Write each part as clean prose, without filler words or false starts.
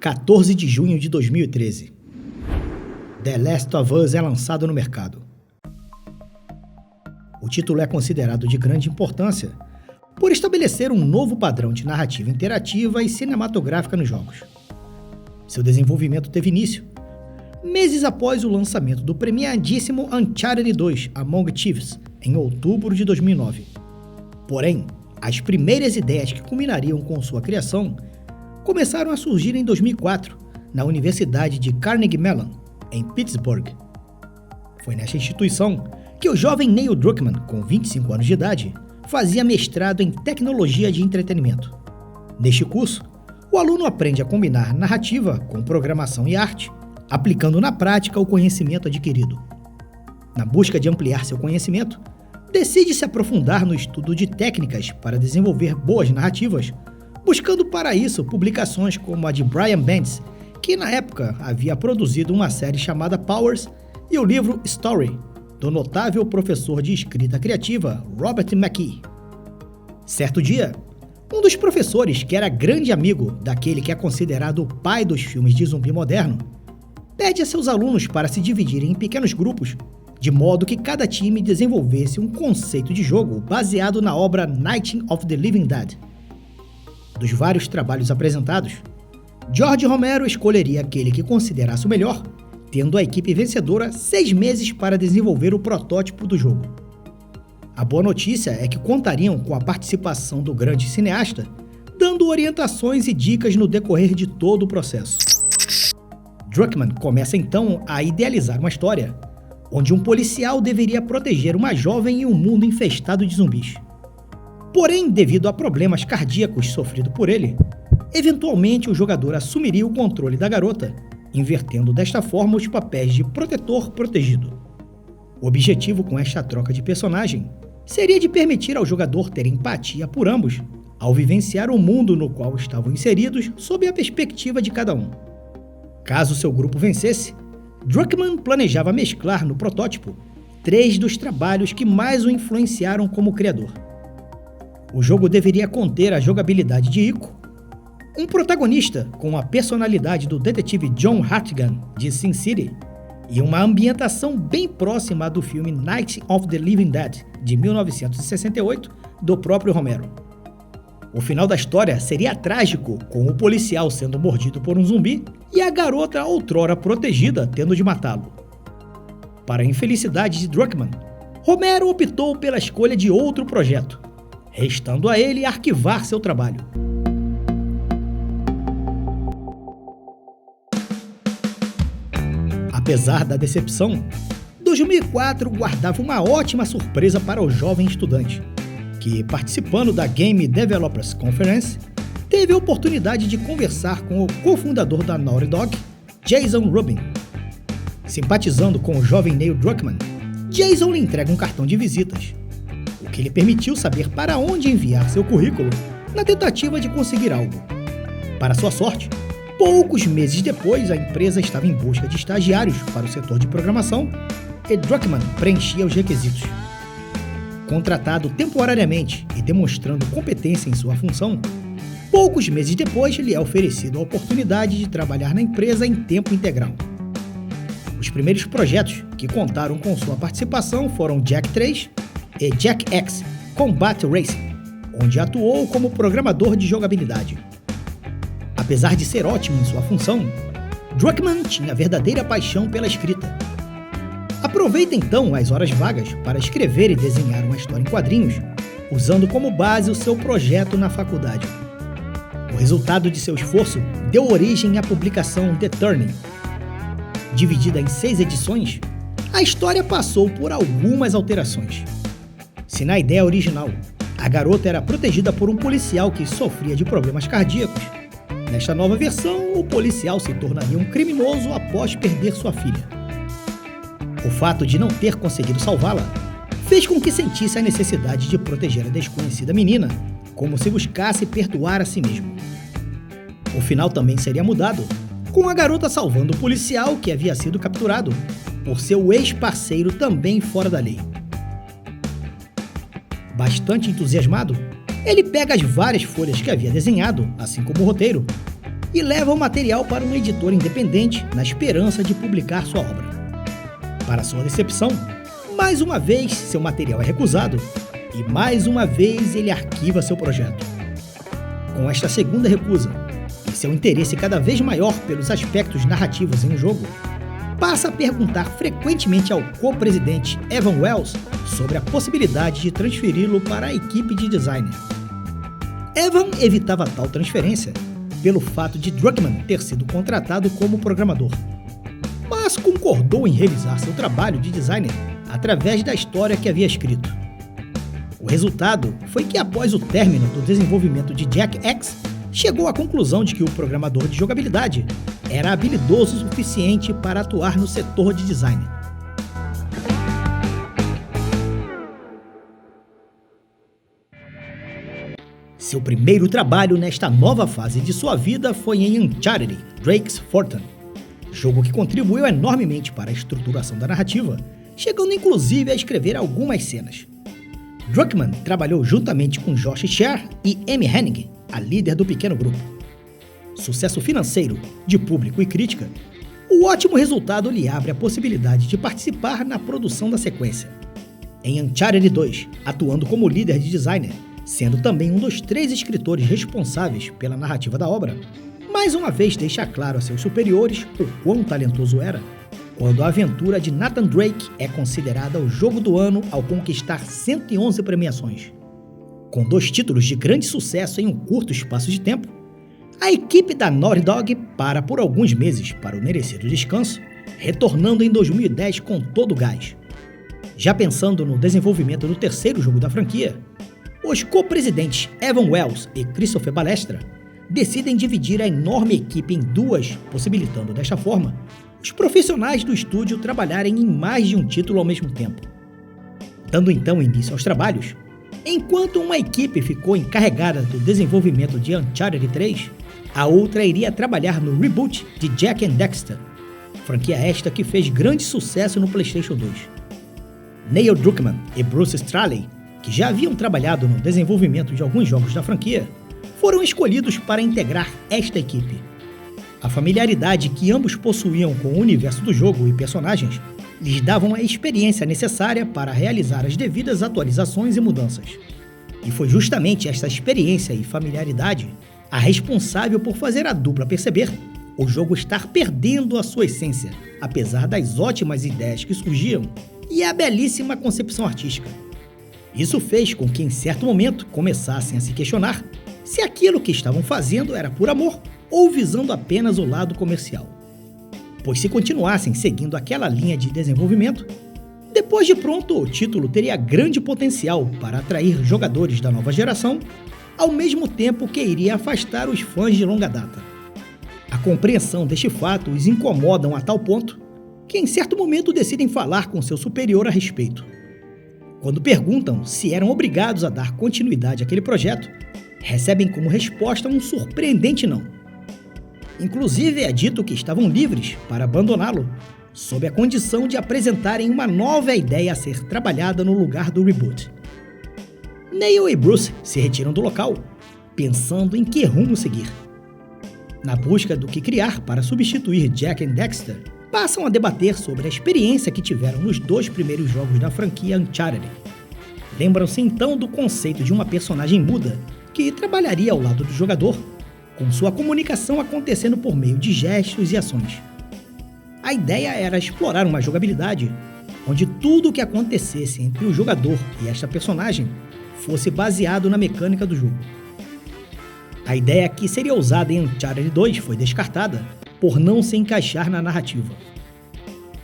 14 de junho de 2013. The Last of Us é lançado no mercado. O título é considerado de grande importância por estabelecer um novo padrão de narrativa interativa e cinematográfica nos jogos. Seu desenvolvimento teve início meses após o lançamento do premiadíssimo Uncharted 2 Among Thieves, em outubro de 2009. Porém, as primeiras ideias que culminariam com sua criação começaram a surgir em 2004, na Universidade de Carnegie Mellon, em Pittsburgh. Foi nesta instituição que o jovem Neil Druckmann, com 25 anos de idade, fazia mestrado em tecnologia de entretenimento. Neste curso, o aluno aprende a combinar narrativa com programação e arte, aplicando na prática o conhecimento adquirido. Na busca de ampliar seu conhecimento, decide se aprofundar no estudo de técnicas para desenvolver boas narrativas, buscando para isso publicações como a de Brian Bendis, que na época havia produzido uma série chamada Powers, e o livro Story, do notável professor de escrita criativa Robert McKee. Certo dia, um dos professores, que era grande amigo daquele que é considerado o pai dos filmes de zumbi moderno, pede a seus alunos para se dividirem em pequenos grupos, de modo que cada time desenvolvesse um conceito de jogo baseado na obra Night of the Living Dead. Dos vários trabalhos apresentados, George Romero escolheria aquele que considerasse o melhor, tendo a equipe vencedora 6 meses para desenvolver o protótipo do jogo. A boa notícia é que contariam com a participação do grande cineasta, dando orientações e dicas no decorrer de todo o processo. Druckmann começa então a idealizar uma história, onde um policial deveria proteger uma jovem em um mundo infestado de zumbis. Porém, devido a problemas cardíacos sofridos por ele, eventualmente o jogador assumiria o controle da garota, invertendo desta forma os papéis de protetor-protegido. O objetivo com esta troca de personagem seria de permitir ao jogador ter empatia por ambos, ao vivenciar o mundo no qual estavam inseridos sob a perspectiva de cada um. Caso seu grupo vencesse, Druckmann planejava mesclar no protótipo 3 dos trabalhos que mais o influenciaram como criador. O jogo deveria conter a jogabilidade de Ico, um protagonista com a personalidade do detetive John Hartigan de Sin City e uma ambientação bem próxima do filme Night of the Living Dead de 1968 do próprio Romero. O final da história seria trágico, com o policial sendo mordido por um zumbi e a garota outrora protegida tendo de matá-lo. Para a infelicidade de Druckmann, Romero optou pela escolha de outro projeto, restando a ele arquivar seu trabalho. Apesar da decepção, 2004 guardava uma ótima surpresa para o jovem estudante, que, participando da Game Developers Conference, teve a oportunidade de conversar com o cofundador da Naughty Dog, Jason Rubin. Simpatizando com o jovem Neil Druckmann, Jason lhe entrega um cartão de visitas, o que lhe permitiu saber para onde enviar seu currículo na tentativa de conseguir algo. Para sua sorte, poucos meses depois a empresa estava em busca de estagiários para o setor de programação e Druckmann preenchia os requisitos. Contratado temporariamente e demonstrando competência em sua função, poucos meses depois lhe é oferecido a oportunidade de trabalhar na empresa em tempo integral. Os primeiros projetos que contaram com sua participação foram Jak 3 e Jak X Combat Racing, onde atuou como programador de jogabilidade. Apesar de ser ótimo em sua função, Druckmann tinha verdadeira paixão pela escrita. Aproveita então as horas vagas para escrever e desenhar uma história em quadrinhos, usando como base o seu projeto na faculdade. O resultado de seu esforço deu origem à publicação The Turning. Dividida em 6 edições, a história passou por algumas alterações. Se na ideia original, a garota era protegida por um policial que sofria de problemas cardíacos, nesta nova versão, o policial se tornaria um criminoso após perder sua filha. O fato de não ter conseguido salvá-la fez com que sentisse a necessidade de proteger a desconhecida menina, como se buscasse perdoar a si mesmo. O final também seria mudado, com a garota salvando o policial que havia sido capturado por seu ex-parceiro também fora da lei. Bastante entusiasmado, ele pega as várias folhas que havia desenhado, assim como o roteiro, e leva o material para um editor independente na esperança de publicar sua obra. Para sua decepção, mais uma vez seu material é recusado e mais uma vez ele arquiva seu projeto. Com esta segunda recusa e seu interesse cada vez maior pelos aspectos narrativos em um jogo, passa a perguntar frequentemente ao co-presidente Evan Wells sobre a possibilidade de transferi-lo para a equipe de design. Evan evitava tal transferência pelo fato de Druckmann ter sido contratado como programador, mas concordou em revisar seu trabalho de designer através da história que havia escrito. O resultado foi que, após o término do desenvolvimento de Jak X, chegou à conclusão de que o programador de jogabilidade era habilidoso o suficiente para atuar no setor de design. Seu primeiro trabalho nesta nova fase de sua vida foi em Uncharted: Drake's Fortune, jogo que contribuiu enormemente para a estruturação da narrativa, chegando inclusive a escrever algumas cenas. Druckmann trabalhou juntamente com Josh Scher e Amy Hennig, a líder do pequeno grupo. Sucesso financeiro, de público e crítica, o ótimo resultado lhe abre a possibilidade de participar na produção da sequência. Em Uncharted 2, atuando como líder de designer, sendo também um dos 3 escritores responsáveis pela narrativa da obra, mais uma vez deixa claro a seus superiores o quão talentoso era, quando a aventura de Nathan Drake é considerada o jogo do ano ao conquistar 111 premiações. Com 2 títulos de grande sucesso em um curto espaço de tempo, a equipe da Naughty Dog para por alguns meses para o merecido descanso, retornando em 2010 com todo o gás. Já pensando no desenvolvimento do terceiro jogo da franquia, os co-presidentes Evan Wells e Christopher Balestra decidem dividir a enorme equipe em 2, possibilitando desta forma os profissionais do estúdio trabalharem em mais de um título ao mesmo tempo. Dando então início aos trabalhos, enquanto uma equipe ficou encarregada do desenvolvimento de Uncharted 3, a outra iria trabalhar no reboot de Jak and Daxter, franquia esta que fez grande sucesso no PlayStation 2. Neil Druckmann e Bruce Straley, que já haviam trabalhado no desenvolvimento de alguns jogos da franquia, foram escolhidos para integrar esta equipe. A familiaridade que ambos possuíam com o universo do jogo e personagens lhes davam a experiência necessária para realizar as devidas atualizações e mudanças. E foi justamente esta experiência e familiaridade a responsável por fazer a dupla perceber o jogo estar perdendo a sua essência, apesar das ótimas ideias que surgiam e a belíssima concepção artística. Isso fez com que, em certo momento, começassem a se questionar se aquilo que estavam fazendo era por amor ou visando apenas o lado comercial. Pois se continuassem seguindo aquela linha de desenvolvimento, depois de pronto o título teria grande potencial para atrair jogadores da nova geração, ao mesmo tempo que iria afastar os fãs de longa data. A compreensão deste fato os incomodam a tal ponto que em certo momento decidem falar com seu superior a respeito. Quando perguntam se eram obrigados a dar continuidade àquele projeto, recebem como resposta um surpreendente não. Inclusive é dito que estavam livres para abandoná-lo, sob a condição de apresentarem uma nova ideia a ser trabalhada no lugar do reboot. Neil e Bruce se retiram do local, pensando em que rumo seguir. Na busca do que criar para substituir Jak and Daxter, passam a debater sobre a experiência que tiveram nos 2 primeiros jogos da franquia Uncharted. Lembram-se então do conceito de uma personagem muda que trabalharia ao lado do jogador, com sua comunicação acontecendo por meio de gestos e ações. A ideia era explorar uma jogabilidade onde tudo o que acontecesse entre o jogador e esta personagem fosse baseado na mecânica do jogo. A ideia que seria usada em Uncharted 2 foi descartada por não se encaixar na narrativa.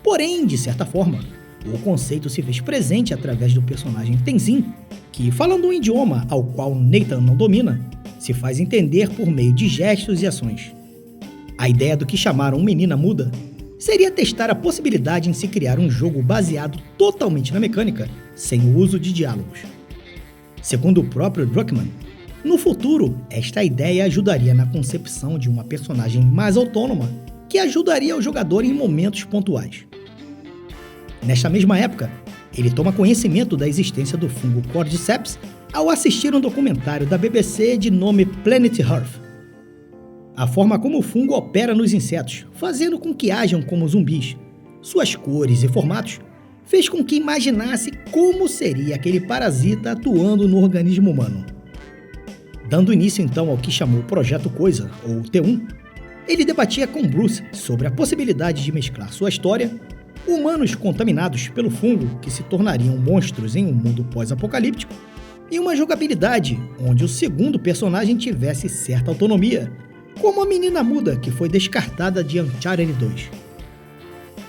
Porém, de certa forma, o conceito se fez presente através do personagem Tenzin, que, falando um idioma ao qual Nathan não domina, se faz entender por meio de gestos e ações. A ideia do que chamaram Menina Muda seria testar a possibilidade em se criar um jogo baseado totalmente na mecânica, sem o uso de diálogos. Segundo o próprio Druckmann, no futuro, esta ideia ajudaria na concepção de uma personagem mais autônoma que ajudaria o jogador em momentos pontuais. Nesta mesma época, ele toma conhecimento da existência do fungo Cordyceps ao assistir um documentário da BBC de nome Planet Earth. A forma como o fungo opera nos insetos, fazendo com que ajam como zumbis, suas cores e formatos, fez com que imaginasse como seria aquele parasita atuando no organismo humano. Dando início então ao que chamou Projeto Coisa, ou T1, ele debatia com Bruce sobre a possibilidade de mesclar sua história, humanos contaminados pelo fungo que se tornariam monstros em um mundo pós-apocalíptico, e uma jogabilidade onde o segundo personagem tivesse certa autonomia, como a menina muda que foi descartada de Uncharted 2.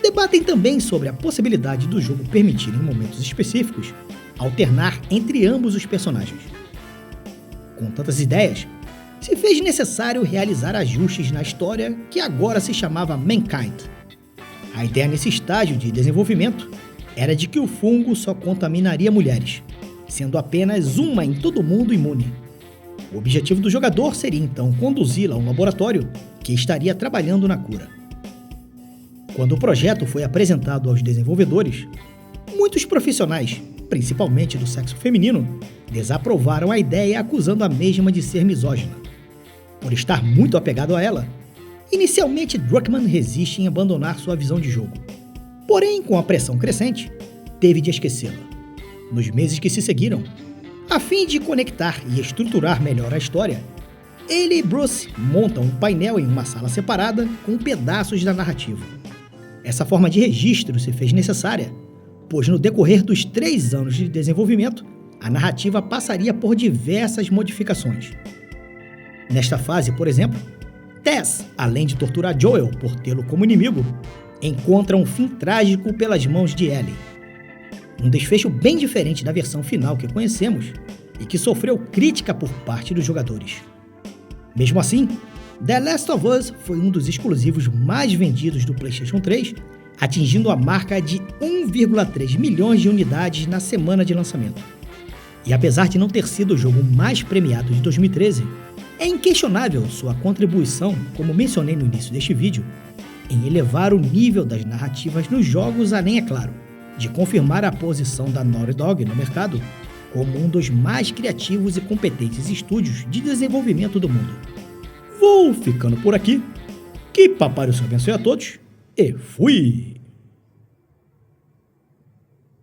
Debatem também sobre a possibilidade do jogo permitir, em momentos específicos, alternar entre ambos os personagens. Com tantas ideias, se fez necessário realizar ajustes na história que agora se chamava Mankind. A ideia nesse estágio de desenvolvimento era de que o fungo só contaminaria mulheres, sendo apenas uma em todo mundo imune. O objetivo do jogador seria então conduzi-la a um laboratório que estaria trabalhando na cura. Quando o projeto foi apresentado aos desenvolvedores, muitos profissionais, principalmente do sexo feminino, desaprovaram a ideia acusando a mesma de ser misógina. Por estar muito apegado a ela, inicialmente Druckmann resiste em abandonar sua visão de jogo. Porém, com a pressão crescente, teve de esquecê-la. Nos meses que se seguiram, a fim de conectar e estruturar melhor a história, ele e Bruce montam um painel em uma sala separada com pedaços da narrativa. Essa forma de registro se fez necessária, pois no decorrer dos 3 anos de desenvolvimento, a narrativa passaria por diversas modificações. Nesta fase, por exemplo, Tess, além de torturar Joel por tê-lo como inimigo, encontra um fim trágico pelas mãos de Ellie. Um desfecho bem diferente da versão final que conhecemos e que sofreu crítica por parte dos jogadores. Mesmo assim, The Last of Us foi um dos exclusivos mais vendidos do PlayStation 3, atingindo a marca de 1,3 milhões de unidades na semana de lançamento. E apesar de não ter sido o jogo mais premiado de 2013, é inquestionável sua contribuição, como mencionei no início deste vídeo, em elevar o nível das narrativas nos jogos, além, é claro, de confirmar a posição da Naughty Dog no mercado como um dos mais criativos e competentes estúdios de desenvolvimento do mundo. Vou ficando por aqui, que Papai do Céu abençoe a todos, e fui!